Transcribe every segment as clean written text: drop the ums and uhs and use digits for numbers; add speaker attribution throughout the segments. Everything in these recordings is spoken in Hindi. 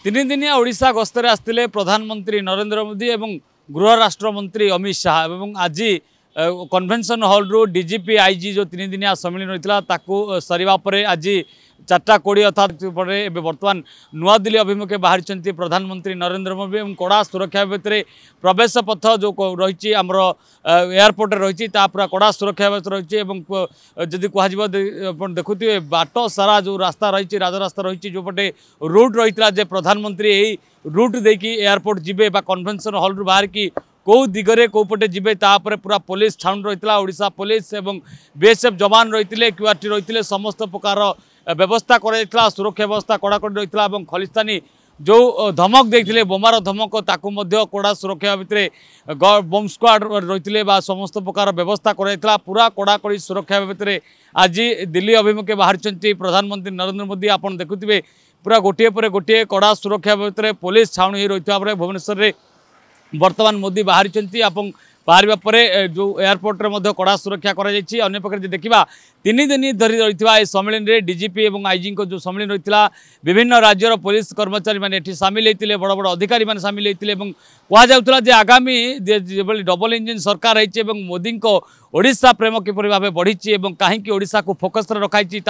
Speaker 1: तीन दिनिया ओडिशा गस्तरे आसते प्रधानमंत्री नरेंद्र मोदी एवं गृह राष्ट्र मंत्री अमित शाह एवं आज कन्वेंशन हॉल रु डीजीपी आईजी जो तीन दिनिया सम्मेलन होता ताकू सरीवा पर आज 4:20 अर्थात बर्तमान नुआ दिल्ली अभिमुखे बाहरी प्रधानमंत्री नरेंद्र मोदी और कड़ा सुरक्षा भितर प्रवेश पथ जो रही आमर एयरपोर्ट रही पूरा कड़ा सुरक्षा रही जदि कह देखुए बाट सारा जो रास्ता रही राजरास्ता रही जो पटे रूट रही प्रधानमंत्री यही रूट देकी एयरपोर्ट जीवे कन्वेंशन हॉल रु बाहर की कौ दिगरे कौ पटे जीवे तापर पूरा पुलिस छाउंड रही ओडिशा पुलिस एवं बीएसएफ जवान रही क्यूआरटी रही समस्त प्रकार व्यवस्था कर सुरक्षा व्यवस्था कड़ाकड़ी रही खलिस्तानी जो धमक देते बोमार धमक ताकू कड़ा सुरक्षा भितर बम स्क्वाड रही समस्त प्रकार व्यवस्था कर पूरा कड़ाकड़ी सुरक्षा भितर आज दिल्ली अभिमुखे बाहरी प्रधानमंत्री नरेंद्र मोदी आप देखुए पूरा गोटे पर गोटे कड़ा सुरक्षा भितर पुलिस छाउणी रही भुवनेश्वर में वर्तमान मोदी बाहरी बाहर पर जो एयरपोर्ट रे कड़ा सुरक्षा कर देखा तीन दिन धरी रही सम्मेलन में डीजीपी और आईजी जो सम्मेलन रही विभिन्न राज्यर पुलिस कर्मचारी मैंने सामिल होते बड़ बड़ अधिकारी मैंने सामिल होते कहला आगामी डबल इंजिन सरकार है मोदी ओडिशा प्रेम किपर भाव बढ़ी कहीं ओडिशा को फोकस रखाई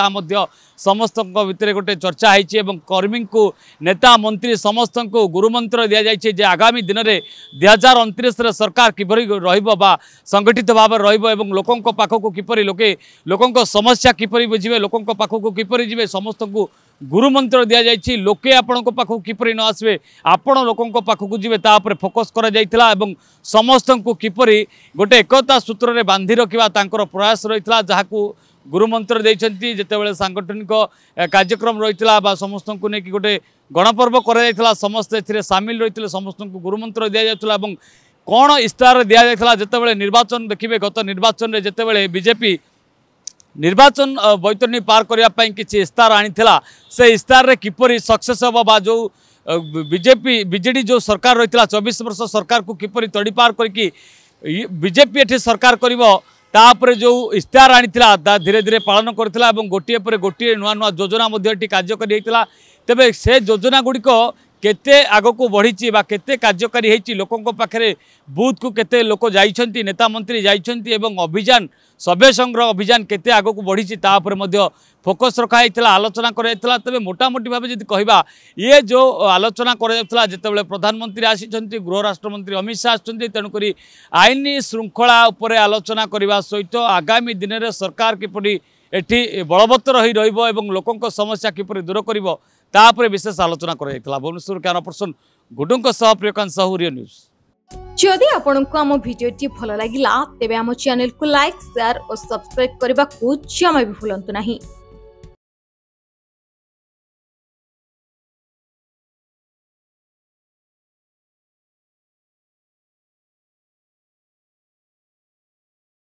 Speaker 1: समस्त भितर गोटे चर्चा है कर्मी को नेता मंत्री समस्त को गुरुमंत्र दि जाए आगामी दिन में 2029 सरकार किपरि रहा संगठित भाव रोकों पाखक किपरि लोकों समस्या किपरि बुझे लोकों पाखक किपरि जी समस्त को गुरुमंत्र दि जाए लोके आपण पाखक किपरि न आसवे आपण लोकों पाखक जी फोकस कर समस्त को किपरि गोटे एकता सूत्र में बांधि रखा प्रयास रही जहाँ गुरुमंत्र देते जितेबाला सांगठनिक कार्यक्रम रही समस्त को लेकिन गोटे गणपर्व कर समस्त सामिल रही समस्त को गुरुमंत्र दि जाता कौन इस्तार दि जाता जितेबाला निर्वाचन देखिए गत निर्वाचन में जितेबाला बीजेपी निर्वाचन बैतरणी पार करने किसी इस्तार आनी से इस्तार किपरि सक्सेस हम जो बीजेपी बीजेडी जो सरकार रही 24 वर्ष सरकार को किपरि तड़ी पार करके बीजेपी एठी सरकार कर जो इस्तार आनी धीरे धीरे पालन करथिला गोटे पर गोटे नुआ नुआ योजना कार्यकारी तेबे से योजना गुड़िक केते आग को बढ़ी केते कार्यकारी होती लोकों पाखे बूथ को केते लोक जाइछंती नेता मंत्री जाइछंती एवं अभियान सभ्य संग्रह अभियान केते आग को बढ़ी फोकस रखाई आलोचना कर तेज मोटामोटी भाव जी कहवा ये जो आलोचना करते प्रधानमंत्री आसी गृह राष्ट्रमंत्री अमित शाह आसुँच तेणुक आईन श्रृंखला उपर आलोचना करने सहित आगामी दिन में सरकार किपरि एठी बलवत्तर रही लोकों समस्या किपरि दूर कर विशेष आलोचना कर भुवनेश्वर कैमरा पर्सन गुडुंक सह प्रियकांत साहू रियो न्यूज।
Speaker 2: जदि आपंक आम भिडी भल लगा तेब आम चैनल को लाइक शेयर और सब्सक्राइब करने को जमा भी भूलु नहीं।